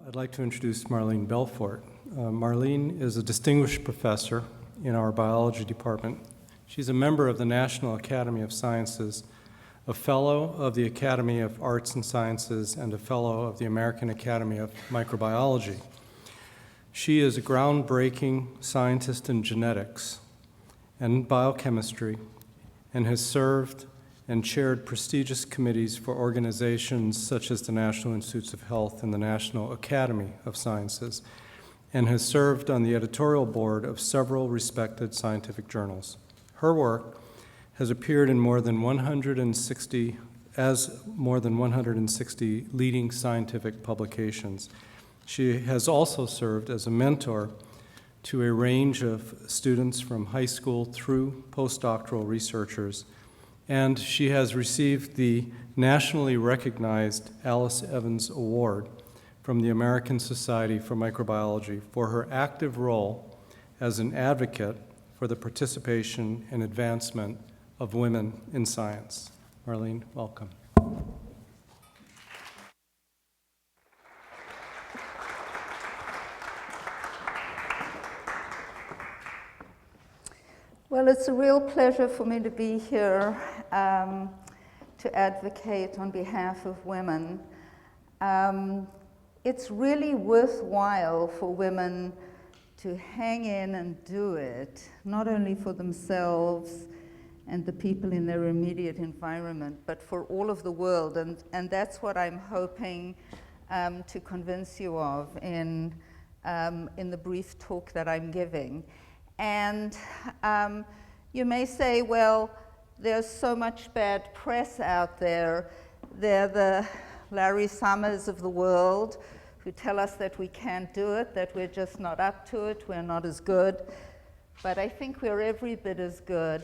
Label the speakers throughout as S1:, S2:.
S1: I'd like to introduce Marlene Belfort. Marlene is a distinguished professor in our biology department. She's a member of the National Academy of Sciences, a fellow of the Academy of Arts and Sciences, and a fellow of the American Academy of Microbiology. She is a groundbreaking scientist in genetics and biochemistry and has served and chaired prestigious committees for organizations such as the National Institutes of Health and the National Academy of Sciences, and has served on the editorial board of several respected scientific journals. Her work has appeared in more than 160 leading scientific publications. She has also served as a mentor to a range of students from high school through postdoctoral researchers, and she has received the nationally recognized Alice Evans Award from the American Society for Microbiology for her active role as an advocate for the participation and advancement of women in science. Marlene, welcome.
S2: Well, it's a real pleasure for me to be here to advocate on behalf of women. It's really worthwhile for women to hang in and do it, not only for themselves and the people in their immediate environment, but for all of the world. And that's what I'm hoping to convince you of in the brief talk that I'm giving. And you may say, well, there's so much bad press out there. They're the Larry Summers of the world who tell us that we can't do it, that we're just not up to it, we're not as good. But I think we're every bit as good.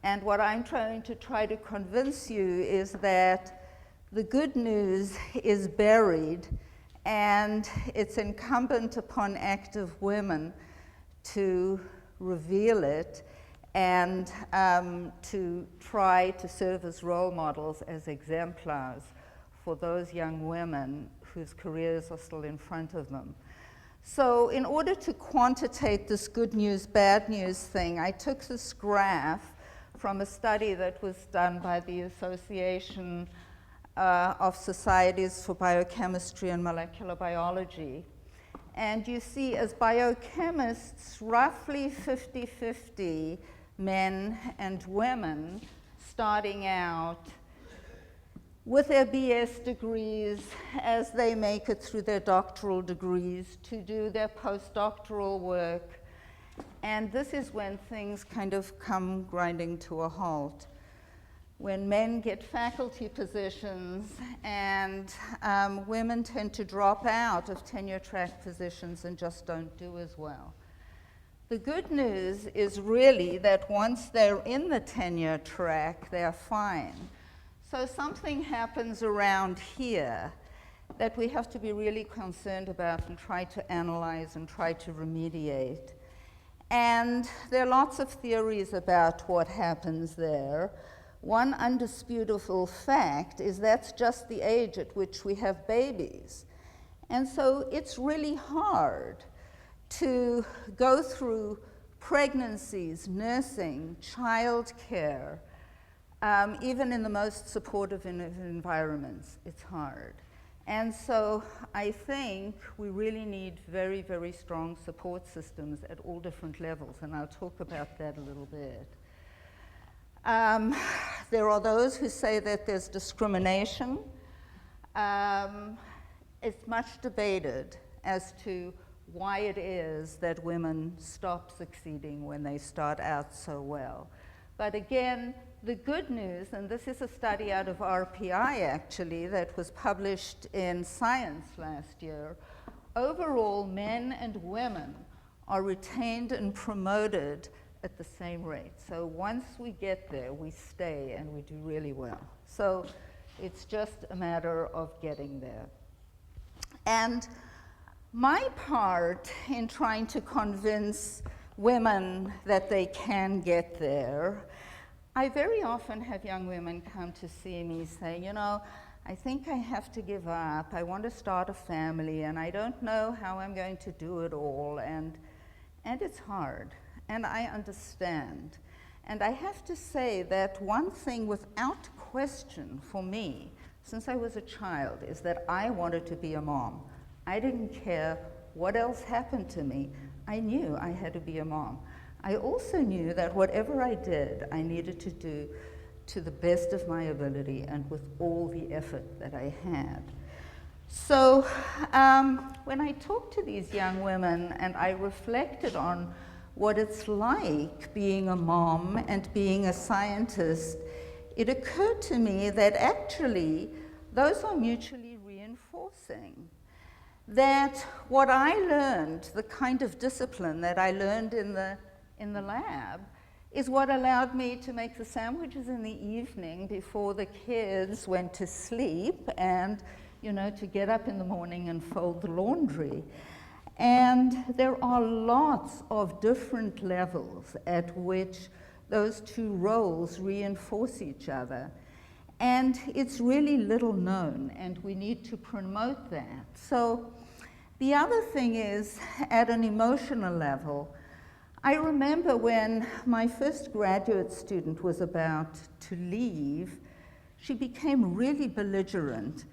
S2: And what I'm trying to convince you is that the good news is buried, and it's incumbent upon active women to reveal it and to try to serve as role models, as exemplars for those young women whose careers are still in front of them. So in order to quantitate this good news, bad news thing, I took this graph from a study that was done by the Association of Societies for Biochemistry and Molecular Biology. And you see, as biochemists, roughly 50-50 men and women starting out with their BS degrees as they make it through their doctoral degrees to do their postdoctoral work. And this is when things kind of come grinding to a halt. When men get faculty positions and women tend to drop out of tenure-track positions and just don't do as well. The good news is really that once they're in the tenure track, they're fine. So something happens around here that we have to be really concerned about and try to analyze and try to remediate. And there are lots of theories about what happens there. One undisputable fact is that's just the age at which we have babies. And so it's really hard to go through pregnancies, nursing, childcare, even in the most supportive environments, it's hard. And so I think we really need very, very strong support systems at all different levels, and I'll talk about that a little bit. There are those who say that there's discrimination. It's much debated as to why it is that women stop succeeding when they start out so well. But again, the good news, and this is a study out of RPI actually that was published in Science last year, overall men and women are retained and promoted at the same rate. So once we get there, we stay and we do really well. So it's just a matter of getting there. And my part in trying to convince women that they can get there, I very often have young women come to see me saying, you know, I think I have to give up. I want to start a family, and I don't know how I'm going to do it all, and it's hard, and I understand. And I have to say that one thing without question for me, since I was a child, is that I wanted to be a mom. I didn't care what else happened to me. I knew I had to be a mom. I also knew that whatever I did, I needed to do to the best of my ability and with all the effort that I had. So when I talked to these young women and I reflected on what it's like being a mom and being a scientist, it occurred to me that actually those are mutually reinforcing. That what I learned, the kind of discipline that I learned in the lab, is what allowed me to make the sandwiches in the evening before the kids went to sleep, and to get up in the morning and fold the laundry. And there are lots of different levels at which those two roles reinforce each other. And it's really little known, and we need to promote that. So the other thing is, at an emotional level, I remember when my first graduate student was about to leave, she became really belligerent.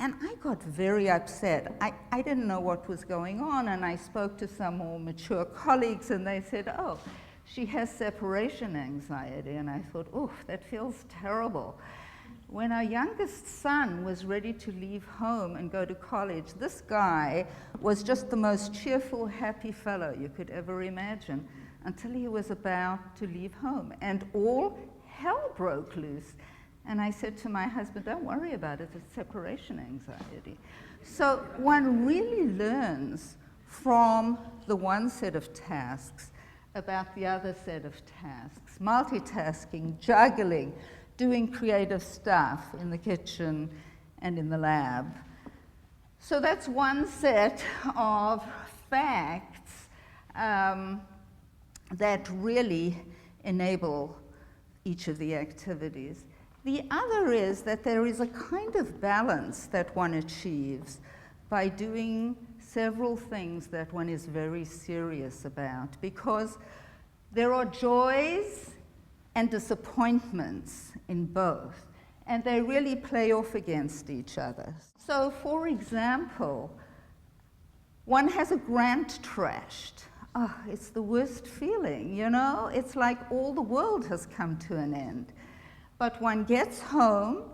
S2: And I got very upset. I didn't know what was going on, and I spoke to some more mature colleagues, and they said, oh, she has separation anxiety. And I thought, oof, that feels terrible. When our youngest son was ready to leave home and go to college, this guy was just the most cheerful, happy fellow you could ever imagine, until he was about to leave home. And all hell broke loose. And I said to my husband, don't worry about it, it's separation anxiety. So one really learns from the one set of tasks about the other set of tasks. Multitasking, juggling, doing creative stuff in the kitchen and in the lab. So that's one set of facts that really enable each of the activities. The other is that there is a kind of balance that one achieves by doing several things that one is very serious about, because there are joys and disappointments in both, and they really play off against each other. So, for example, one has a grant trashed. Oh, it's the worst feeling, It's like all the world has come to an end. But one gets home,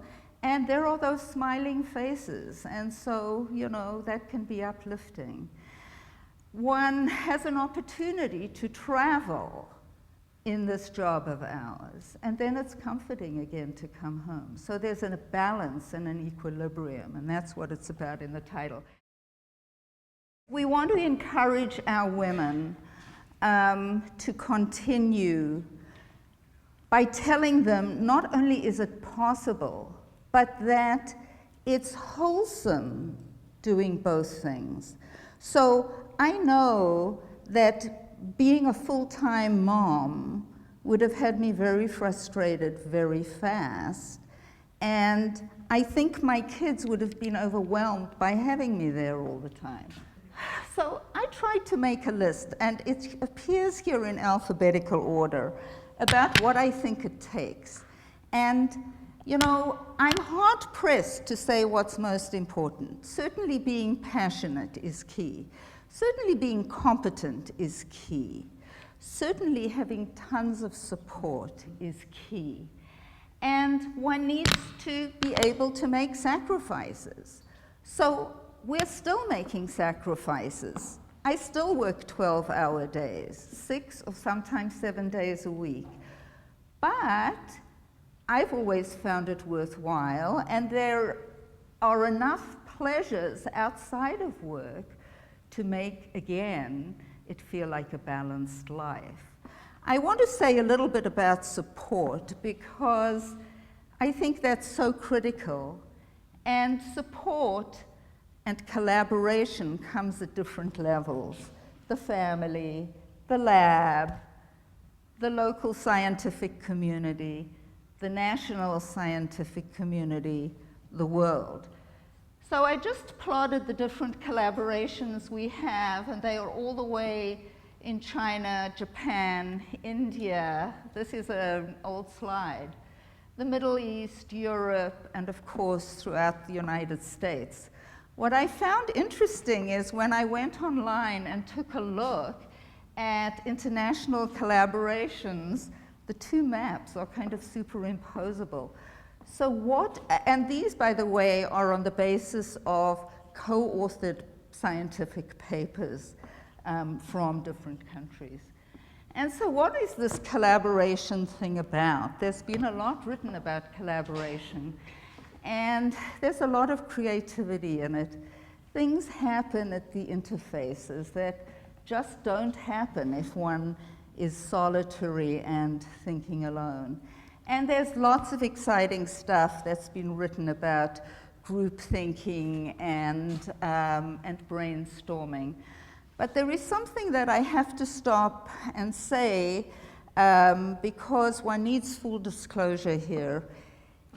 S2: and there are those smiling faces, and so, that can be uplifting. One has an opportunity to travel in this job of ours, and then it's comforting again to come home. So there's a balance and an equilibrium, and that's what it's about in the title. We want to encourage our women to continue by telling them not only is it possible, but that it's wholesome doing both things. So I know that being a full-time mom would have had me very frustrated very fast, and I think my kids would have been overwhelmed by having me there all the time. So I tried to make a list, and it appears here in alphabetical order, about what I think it takes. And, I'm hard-pressed to say what's most important. Certainly being passionate is key. Certainly being competent is key. Certainly having tons of support is key. And one needs to be able to make sacrifices. So we're still making sacrifices. I still work 12-hour days, 6 or sometimes 7 days a week. But I've always found it worthwhile, and there are enough pleasures outside of work to make, again, it feel like a balanced life. I want to say a little bit about support, because I think that's so critical. And support and collaboration comes at different levels. The family, the lab, the local scientific community, the national scientific community, the world. So I just plotted the different collaborations we have, and they are all the way in China, Japan, India. This is an old slide. The Middle East, Europe, and of course throughout the United States. What I found interesting is when I went online and took a look at international collaborations, the two maps are kind of superimposable. So what, and these, by the way, are on the basis of co-authored scientific papers from different countries. And so what is this collaboration thing about? There's been a lot written about collaboration, and there's a lot of creativity in it. Things happen at the interfaces that just don't happen if one is solitary and thinking alone. And there's lots of exciting stuff that's been written about group thinking and brainstorming. But there is something that I have to stop and say, because one needs full disclosure here.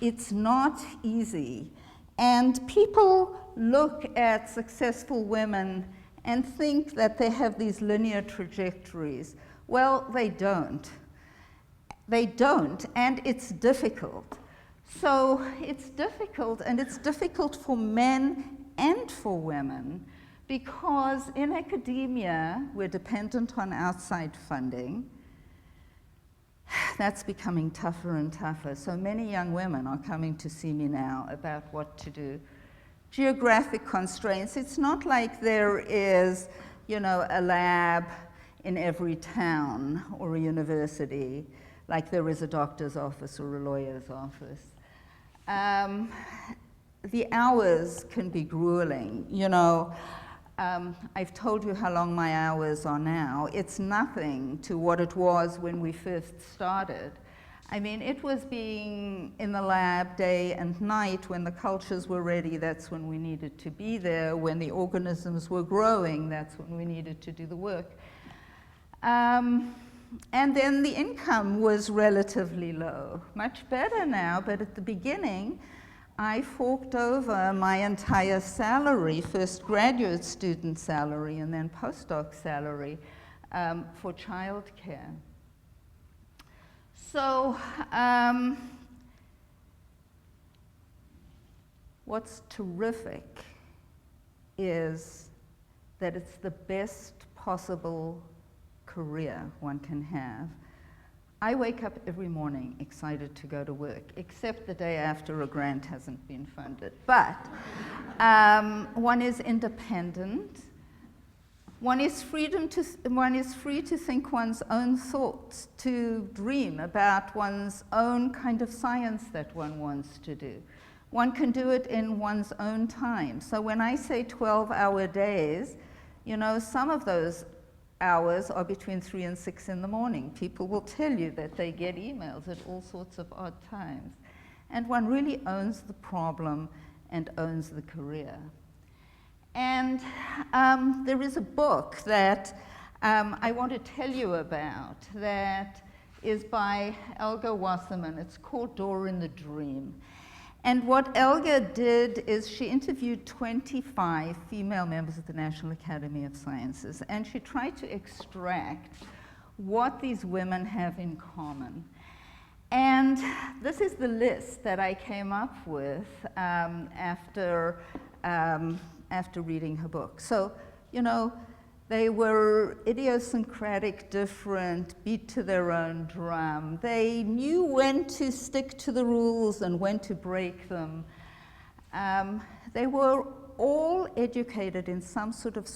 S2: It's not easy. And people look at successful women and think that they have these linear trajectories. Well, they don't. They don't, and it's difficult. So it's difficult, and it's difficult for men and for women, because in academia, we're dependent on outside funding. That's becoming tougher and tougher. So many young women are coming to see me now about what to do. Geographic constraints. It's not like there is, you know, a lab in every town or a university, like there is a doctor's office or a lawyer's office. The hours can be grueling. You know, I've told you how long my hours are now. It's nothing to what it was when we first started. I mean, it was being in the lab day and night. When the cultures were ready, that's when we needed to be there. When the organisms were growing, that's when we needed to do the work. And then the income was relatively low. Much better now, but at the beginning, I forked over my entire salary, first graduate student salary and then postdoc salary, for childcare. So what's terrific is that it's the best possible career one can have. I wake up every morning excited to go to work, except the day after a grant hasn't been funded. But one is independent. One is free to think one's own thoughts, to dream about one's own kind of science that one wants to do. One can do it in one's own time. So when I say 12-hour days, you know, some of those hours are between 3 and 6 in the morning. People will tell you that they get emails at all sorts of odd times. And one really owns the problem and owns the career. And there is a book that I want to tell you about that is by Elga Wasserman. It's called Door in the Dream. And what Elga did is she interviewed 25 female members of the National Academy of Sciences, and she tried to extract what these women have in common. And this is the list that I came up with after reading her book. So, you know, they were idiosyncratic, different, beat to their own drum. They knew when to stick to the rules and when to break them. They were all educated in some sort of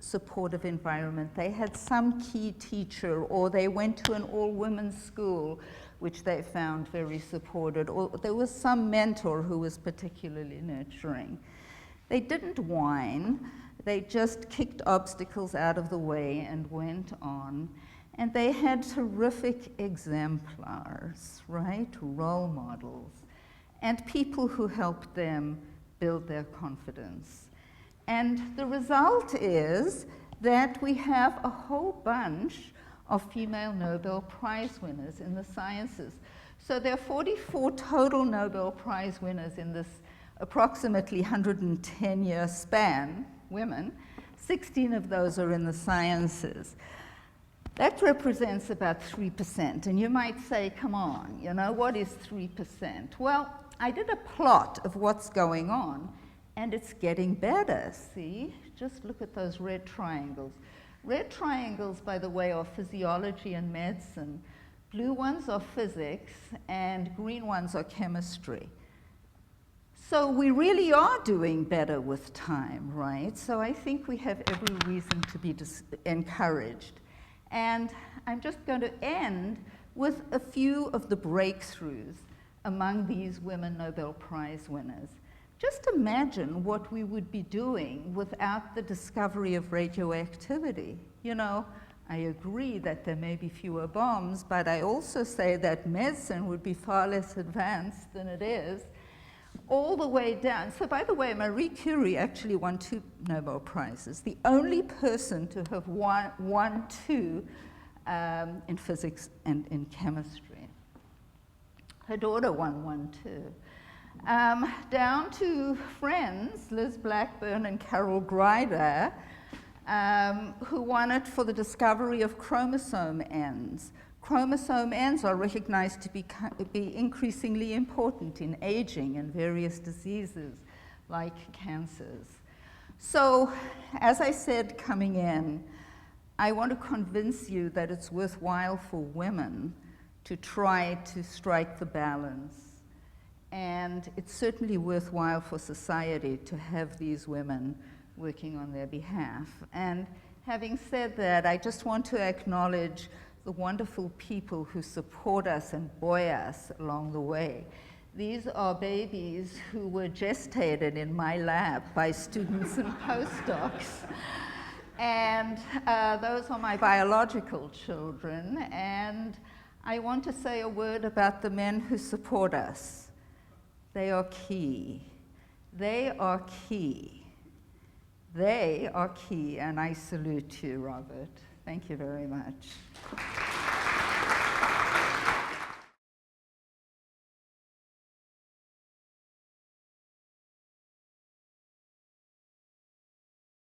S2: supportive environment. They had some key teacher, or they went to an all-women's school, which they found very supported, or there was some mentor who was particularly nurturing. They didn't whine. They just kicked obstacles out of the way and went on. And they had terrific exemplars, right? Role models. And people who helped them build their confidence. And the result is that we have a whole bunch of female Nobel Prize winners in the sciences. So there are 44 total Nobel Prize winners in this approximately 110-year span, women, 16 of those are in the sciences. That represents about 3%. And you might say, come on, you know, what is 3%? Well, I did a plot of what's going on, and it's getting better, see? Just look at those red triangles. Red triangles, by the way, are physiology and medicine. Blue ones are physics, and green ones are chemistry. So we really are doing better with time, right? So I think we have every reason to be encouraged. And I'm just going to end with a few of the breakthroughs among these women Nobel Prize winners. Just imagine what we would be doing without the discovery of radioactivity. You know, I agree that there may be fewer bombs, but I also say that medicine would be far less advanced than it is, all the way down. So by the way, Marie Curie actually won 2 Nobel Prizes, the only person to have won 2 in physics and in chemistry. Her daughter won 1 too. Down to friends, Liz Blackburn and Carol Greider, who won it for the discovery of chromosome ends. Chromosome ends are recognized to be increasingly important in aging and various diseases like cancers. So, as I said coming in, I want to convince you that it's worthwhile for women to try to strike the balance. And it's certainly worthwhile for society to have these women working on their behalf. And having said that, I just want to acknowledge the wonderful people who support us and buoy us along the way. These are babies who were gestated in my lab by students and postdocs. And those are my biological children. And I want to say a word about the men who support us. They are key. They are key. They are key, and I salute you, Robert. Thank you very much.